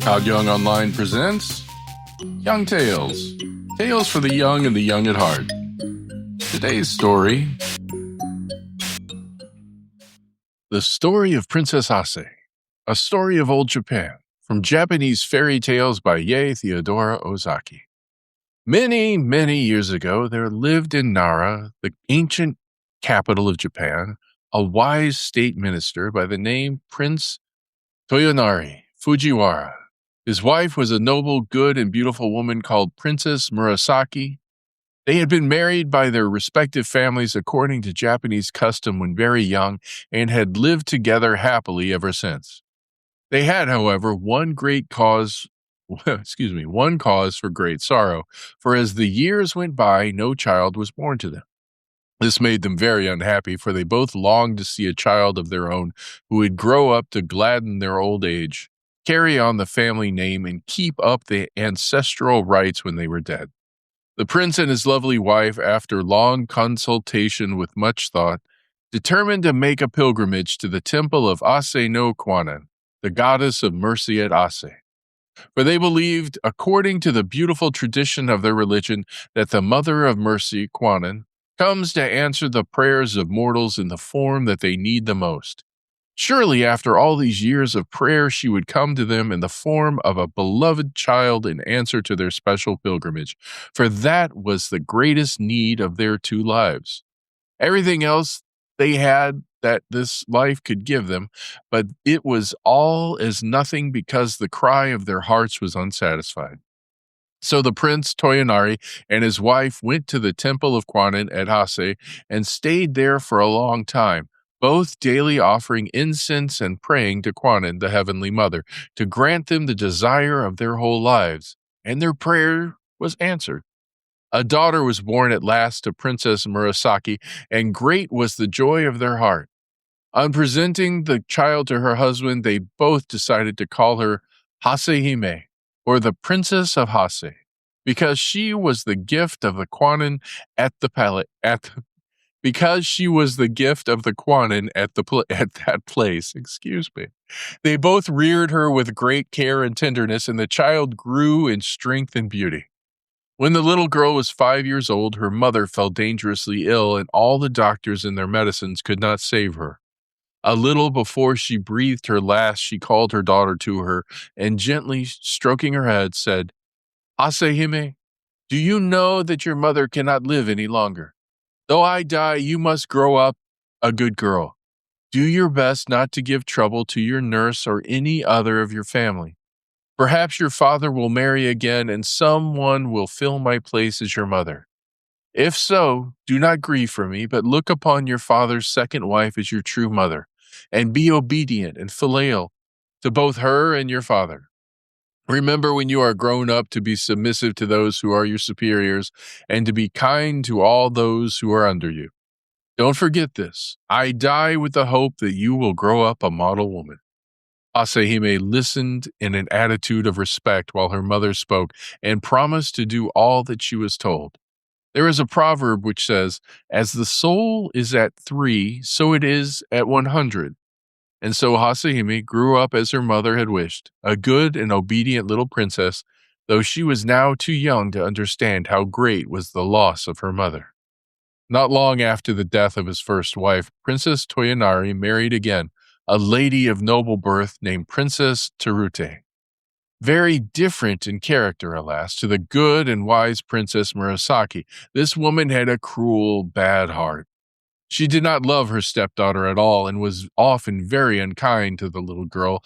Todd Young Online presents Young Tales. Tales for the young and the young at heart. Today's story: The Story of Princess Hase, a story of old Japan, from Japanese fairy tales by Theodora Ozaki. Many, many years ago, there lived in Nara, the ancient capital of Japan, a wise state minister by the name Prince Toyonari Fujiwara. His wife was a noble, good, and beautiful woman called Princess Murasaki. They had been married by their respective families according to Japanese custom when very young and had lived together happily ever since. They had, however, one cause for great sorrow, for as the years went by, no child was born to them. This made them very unhappy, for they both longed to see a child of their own who would grow up to gladden their old age, carry on the family name, and keep up the ancestral rights when they were dead. The prince and his lovely wife, after long consultation with much thought, determined to make a pilgrimage to the temple of Ase no Kwanan, the goddess of mercy at Ase. For they believed, according to the beautiful tradition of their religion, that the Mother of Mercy, Kwanan, comes to answer the prayers of mortals in the form that they need the most. Surely, after all these years of prayer, she would come to them in the form of a beloved child in answer to their special pilgrimage, for that was the greatest need of their two lives. Everything else they had that this life could give them, but it was all as nothing because the cry of their hearts was unsatisfied. So the Prince Toyonari and his wife went to the temple of Kwanan at Hase and stayed there for a long time, both daily offering incense and praying to Kwanan, the Heavenly Mother, to grant them the desire of their whole lives. And their prayer was answered. A daughter was born at last to Princess Murasaki, and great was the joy of their heart. On presenting the child to her husband, they both decided to call her Hasehime, or the Princess of Hase, because she was the gift of the Kwanan at that place. Excuse me. They both reared her with great care and tenderness, and the child grew in strength and beauty. When the little girl was 5 years old, her mother fell dangerously ill, and all the doctors and their medicines could not save her. A little before she breathed her last, she called her daughter to her, and gently stroking her head, said, "Hasehime, do you know that your mother cannot live any longer? Though I die, you must grow up a good girl. Do your best not to give trouble to your nurse or any other of your family. Perhaps your father will marry again, and someone will fill my place as your mother. If so, do not grieve for me, but look upon your father's second wife as your true mother, and be obedient and filial to both her and your father. Remember when you are grown up to be submissive to those who are your superiors, and to be kind to all those who are under you. Don't forget this. I die with the hope that you will grow up a model woman." Hasehime listened in an attitude of respect while her mother spoke, and promised to do all that she was told. There is a proverb which says, "As the soul is at 3, so it is at 100. And so Hasehime grew up as her mother had wished, a good and obedient little princess, though she was now too young to understand how great was the loss of her mother. Not long after the death of his first wife, Princess Toyonari married again, a lady of noble birth named Princess Terute. Very different in character, alas, to the good and wise Princess Murasaki. This woman had a cruel, bad heart. She did not love her stepdaughter at all, and was often very unkind to the little girl,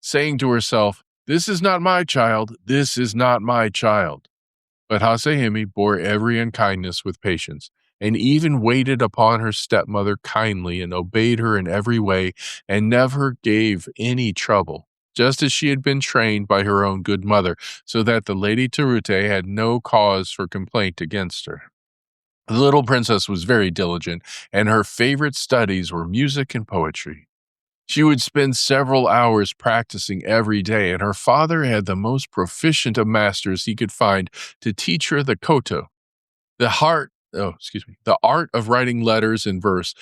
saying to herself, "This is not my child, this is not my child." But Hasehime bore every unkindness with patience, and even waited upon her stepmother kindly, and obeyed her in every way, and never gave any trouble, just as she had been trained by her own good mother, so that the Lady Terute had no cause for complaint against her. The little princess was very diligent, and her favorite studies were music and poetry. She would spend several hours practicing every day, and her father had the most proficient of masters he could find to teach her the koto, the art of writing letters in verse,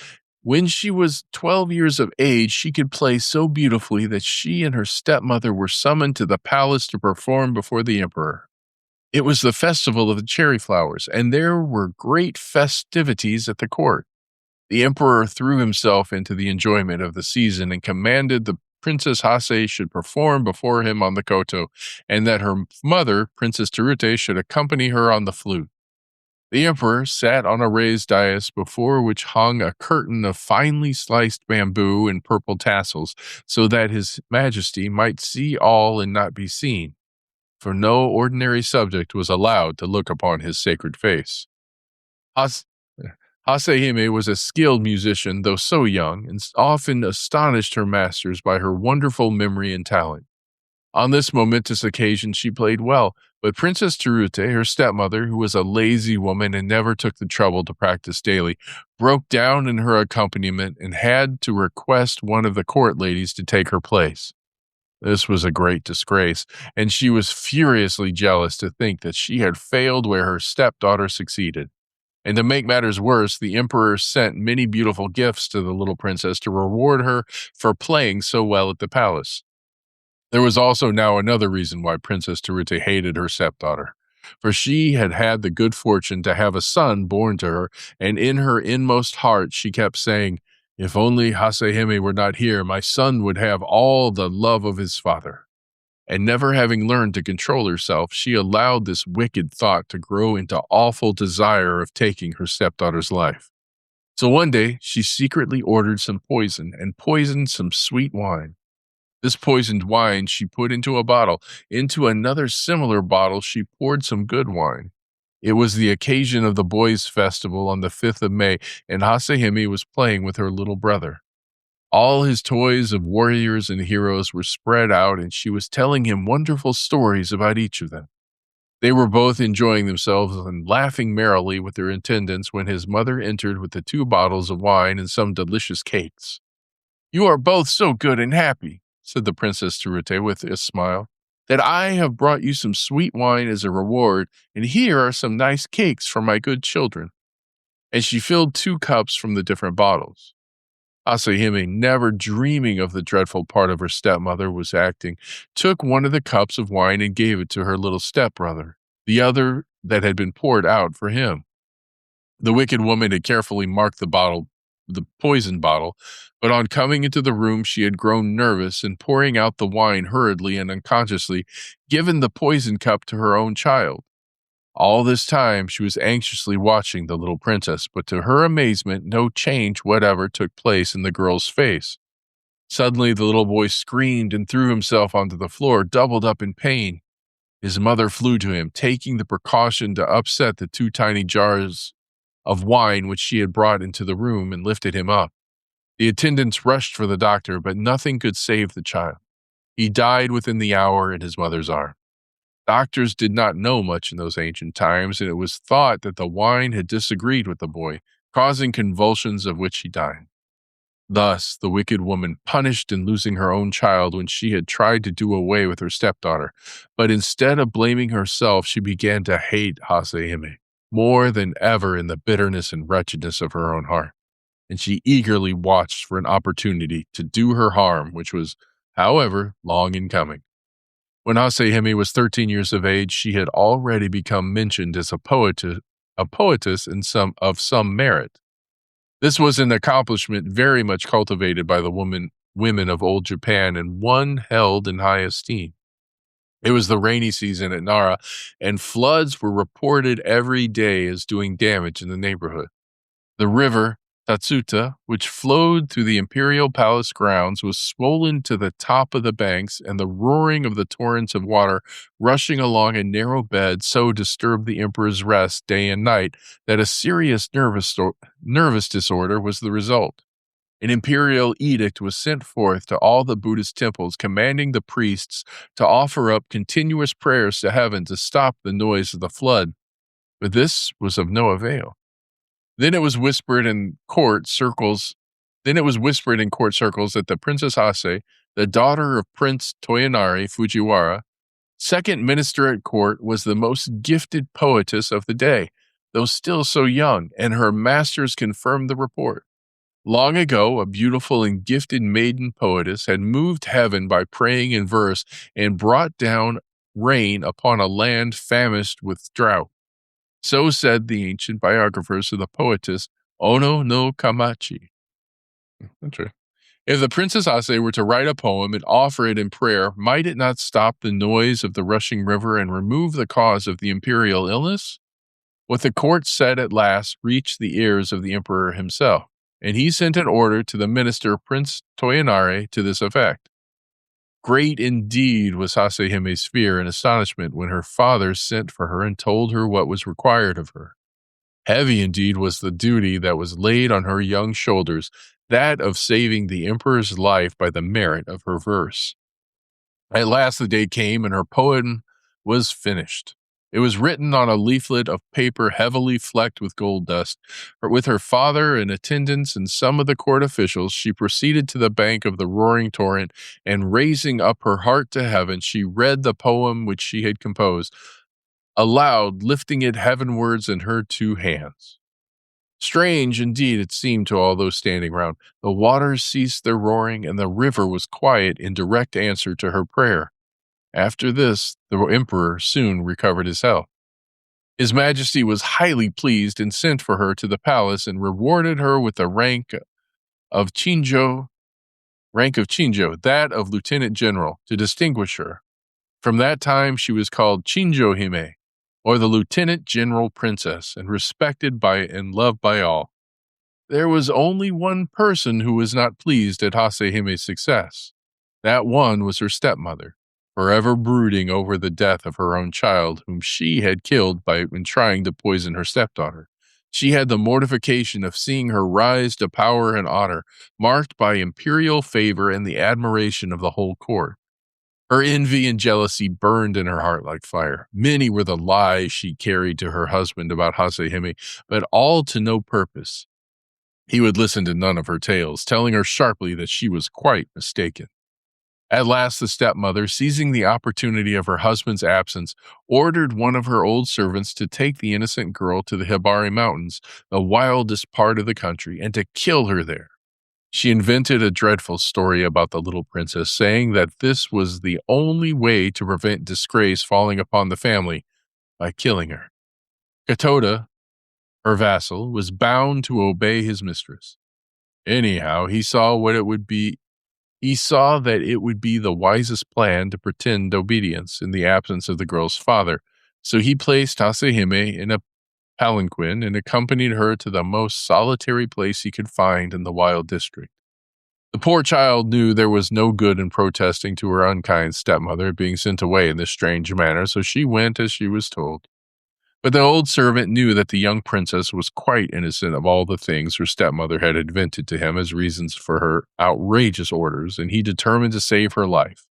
When she was 12 years of age, she could play so beautifully that she and her stepmother were summoned to the palace to perform before the emperor. It was the festival of the cherry flowers, and there were great festivities at the court. The emperor threw himself into the enjoyment of the season and commanded the Princess Hase should perform before him on the koto, and that her mother, Princess Terute, should accompany her on the flute. The emperor sat on a raised dais before which hung a curtain of finely sliced bamboo and purple tassels, so that his majesty might see all and not be seen, for no ordinary subject was allowed to look upon his sacred face. Has- Hasehime was a skilled musician, though so young, and often astonished her masters by her wonderful memory and talent. On this momentous occasion, she played well, but Princess Terute, her stepmother, who was a lazy woman and never took the trouble to practice daily, broke down in her accompaniment and had to request one of the court ladies to take her place. This was a great disgrace, and she was furiously jealous to think that she had failed where her stepdaughter succeeded. And to make matters worse, the emperor sent many beautiful gifts to the little princess to reward her for playing so well at the palace. There was also now another reason why Princess Terute hated her stepdaughter, for she had had the good fortune to have a son born to her, and in her inmost heart she kept saying, "If only Hasehime were not here, my son would have all the love of his father." And never having learned to control herself, she allowed this wicked thought to grow into awful desire of taking her stepdaughter's life. So one day, she secretly ordered some poison and poisoned some sweet wine. This poisoned wine she put into a bottle. Into another similar bottle she poured some good wine. It was the occasion of the boys' festival on the 5th of May, and Hasehime was playing with her little brother. All his toys of warriors and heroes were spread out, and she was telling him wonderful stories about each of them. They were both enjoying themselves and laughing merrily with their attendants when his mother entered with the 2 bottles of wine and some delicious cakes. "You are both so good and happy," said the Princess Terute with a smile, "that I have brought you some sweet wine as a reward, and here are some nice cakes for my good children." And she filled 2 cups from the different bottles. Asahime, never dreaming of the dreadful part of her stepmother was acting, took one of the cups of wine and gave it to her little stepbrother, the other that had been poured out for him. The wicked woman had carefully marked the poison bottle, but on coming into the room she had grown nervous and pouring out the wine hurriedly and unconsciously, given the poison cup to her own child. All this time she was anxiously watching the little princess, but to her amazement no change whatever took place in the girl's face. Suddenly the little boy screamed and threw himself onto the floor, doubled up in pain. His mother flew to him, taking the precaution to upset the 2 tiny jars of wine which she had brought into the room, and lifted him up. The attendants rushed for the doctor, but nothing could save the child. He died within the hour in his mother's arms. Doctors did not know much in those ancient times, and it was thought that the wine had disagreed with the boy, causing convulsions of which he died. Thus, the wicked woman punished in losing her own child when she had tried to do away with her stepdaughter, but instead of blaming herself, she began to hate Hasehime more than ever in the bitterness and wretchedness of her own heart, and she eagerly watched for an opportunity to do her harm, which was, however, long in coming. When Hasehime was 13 years of age, she had already become mentioned as a poetess in some merit. This was an accomplishment very much cultivated by the women of old Japan, and one held in high esteem. It was the rainy season at Nara, and floods were reported every day as doing damage in the neighborhood. The river Tatsuta, which flowed through the Imperial Palace grounds, was swollen to the top of the banks, and the roaring of the torrents of water rushing along a narrow bed so disturbed the emperor's rest day and night that a serious nervous disorder was the result. An imperial edict was sent forth to all the Buddhist temples, commanding the priests to offer up continuous prayers to heaven to stop the noise of the flood. But this was of no avail. Then it was whispered in court circles that the Princess Hase, the daughter of Prince Toyonari Fujiwara, second minister at court, was the most gifted poetess of the day, though still so young, and her masters confirmed the report. Long ago, a beautiful and gifted maiden poetess had moved heaven by praying in verse and brought down rain upon a land famished with drought. So said the ancient biographers of the poetess Ono no Kamachi. That's right. If the Princess Hase were to write a poem and offer it in prayer, might it not stop the noise of the rushing river and remove the cause of the imperial illness? What the court said at last reached the ears of the emperor himself, and he sent an order to the minister Prince Toyonari to this effect. Great indeed was Hasehime's fear and astonishment when her father sent for her and told her what was required of her. Heavy indeed was the duty that was laid on her young shoulders, that of saving the emperor's life by the merit of her verse. At last the day came, and her poem was finished. It was written on a leaflet of paper heavily flecked with gold dust. With her father and attendants and some of the court officials, she proceeded to the bank of the roaring torrent, and raising up her heart to heaven, she read the poem which she had composed, aloud, lifting it heavenwards in her two hands. Strange indeed it seemed to all those standing round. The waters ceased their roaring, and the river was quiet in direct answer to her prayer. After this, the emperor soon recovered his health. His Majesty was highly pleased and sent for her to the palace and rewarded her with the rank of Chinjo, that of Lieutenant General, to distinguish her. From that time she was called Chinjo Hime, or the Lieutenant General Princess, and respected by and loved by all. There was only one person who was not pleased at Hasehime's success. That one was her stepmother, forever brooding over the death of her own child, whom she had killed in trying to poison her stepdaughter. She had the mortification of seeing her rise to power and honor, marked by imperial favor and the admiration of the whole court. Her envy and jealousy burned in her heart like fire. Many were the lies she carried to her husband about Hasehime, but all to no purpose. He would listen to none of her tales, telling her sharply that she was quite mistaken. At last the stepmother, seizing the opportunity of her husband's absence, ordered one of her old servants to take the innocent girl to the Hibari Mountains, the wildest part of the country, and to kill her there. She invented a dreadful story about the little princess, saying that this was the only way to prevent disgrace falling upon the family, by killing her. Katoda, her vassal, was bound to obey his mistress. Anyhow, he saw that it would be the wisest plan to pretend obedience in the absence of the girl's father, so he placed Hasehime in a palanquin and accompanied her to the most solitary place he could find in the wild district. The poor child knew there was no good in protesting to her unkind stepmother at being sent away in this strange manner, so she went as she was told. But the old servant knew that the young princess was quite innocent of all the things her stepmother had invented to him as reasons for her outrageous orders, and he determined to save her life.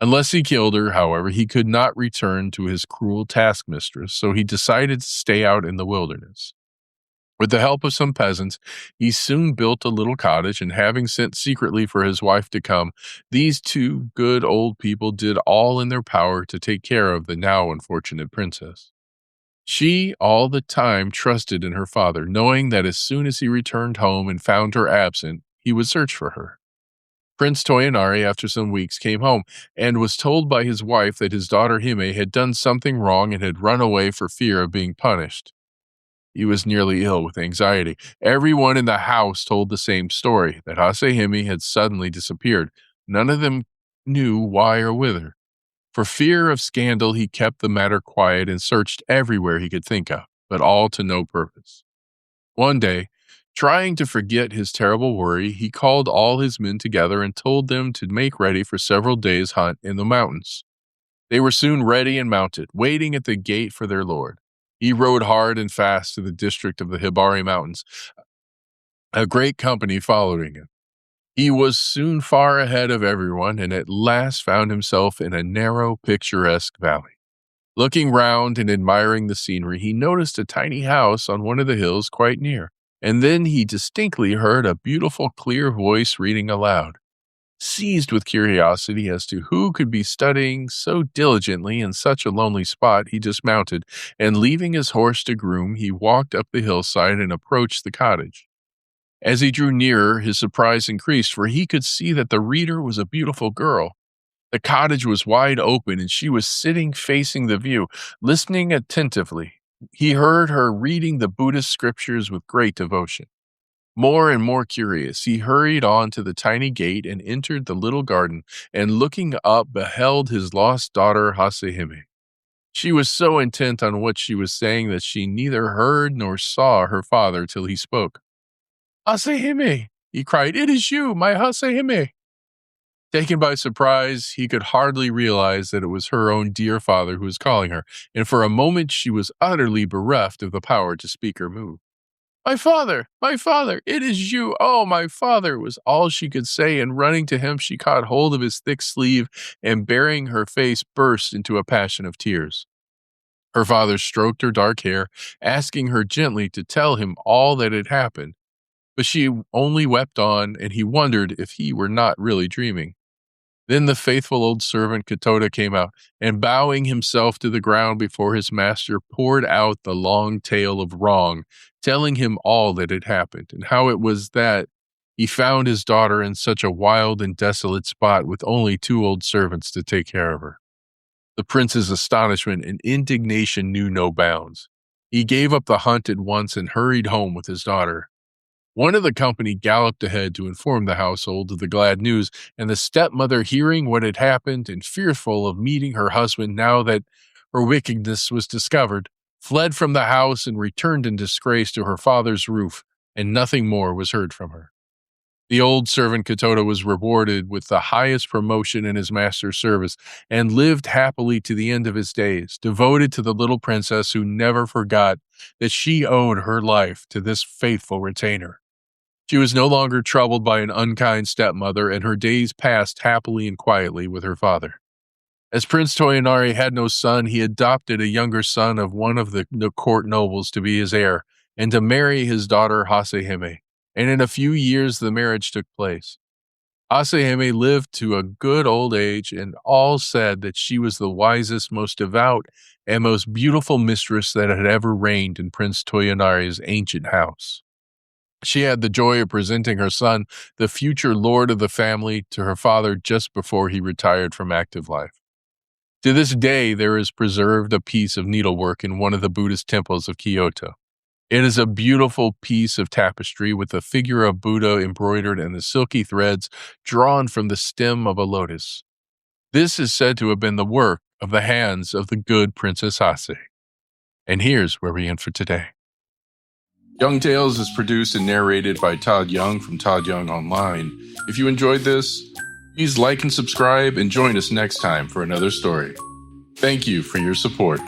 Unless he killed her, however, he could not return to his cruel taskmistress, so he decided to stay out in the wilderness. With the help of some peasants, he soon built a little cottage, and having sent secretly for his wife to come, these two good old people did all in their power to take care of the now unfortunate princess. She all the time trusted in her father, knowing that as soon as he returned home and found her absent, he would search for her. Prince Toyonari, after some weeks, came home and was told by his wife that his daughter Hime had done something wrong and had run away for fear of being punished. He was nearly ill with anxiety. Everyone in the house told the same story, that Hasehime had suddenly disappeared. None of them knew why or whither. For fear of scandal, he kept the matter quiet and searched everywhere he could think of, but all to no purpose. One day, trying to forget his terrible worry, he called all his men together and told them to make ready for several days' hunt in the mountains. They were soon ready and mounted, waiting at the gate for their lord. He rode hard and fast to the district of the Hibari Mountains, a great company following him. He was soon far ahead of everyone and at last found himself in a narrow, picturesque valley. Looking round and admiring the scenery, he noticed a tiny house on one of the hills quite near, and then he distinctly heard a beautiful, clear voice reading aloud. Seized with curiosity as to who could be studying so diligently in such a lonely spot, he dismounted, and leaving his horse to groom, he walked up the hillside and approached the cottage. As he drew nearer, his surprise increased, for he could see that the reader was a beautiful girl. The cottage was wide open, and she was sitting facing the view, listening attentively. He heard her reading the Buddhist scriptures with great devotion. More and more curious, he hurried on to the tiny gate and entered the little garden, and looking up, beheld his lost daughter Hasehime. She was so intent on what she was saying that she neither heard nor saw her father till he spoke. Hasehime, he cried, it is you, my Hasehime. Taken by surprise, he could hardly realize that it was her own dear father who was calling her, and for a moment she was utterly bereft of the power to speak or move. My father, it is you, oh, my father, was all she could say, and running to him, she caught hold of his thick sleeve, and burying her face, burst into a passion of tears. Her father stroked her dark hair, asking her gently to tell him all that had happened, but she only wept on, and he wondered if he were not really dreaming. Then the faithful old servant Katoda came out, and bowing himself to the ground before his master, poured out the long tale of wrong, telling him all that had happened, and how it was that he found his daughter in such a wild and desolate spot with only 2 old servants to take care of her. The prince's astonishment and indignation knew no bounds. He gave up the hunt at once and hurried home with his daughter. One of the company galloped ahead to inform the household of the glad news, and the stepmother, hearing what had happened and fearful of meeting her husband now that her wickedness was discovered, fled from the house and returned in disgrace to her father's roof, and nothing more was heard from her. The old servant Katoda was rewarded with the highest promotion in his master's service, and lived happily to the end of his days, devoted to the little princess who never forgot that she owed her life to this faithful retainer. She was no longer troubled by an unkind stepmother, and her days passed happily and quietly with her father. As Prince Toyonari had no son, he adopted a younger son of one of the court nobles to be his heir, and to marry his daughter Hasehime, and in a few years the marriage took place. Hasehime lived to a good old age, and all said that she was the wisest, most devout, and most beautiful mistress that had ever reigned in Prince Toyonari's ancient house. She had the joy of presenting her son, the future lord of the family, to her father just before he retired from active life. To this day, there is preserved a piece of needlework in one of the Buddhist temples of Kyoto. It is a beautiful piece of tapestry with the figure of Buddha embroidered and the silky threads drawn from the stem of a lotus. This is said to have been the work of the hands of the good Princess Hase. And here's where we end for today. Young Tales is produced and narrated by Todd Young from ToddYoungONLINE. If you enjoyed this, please like and subscribe and join us next time for another story. Thank you for your support.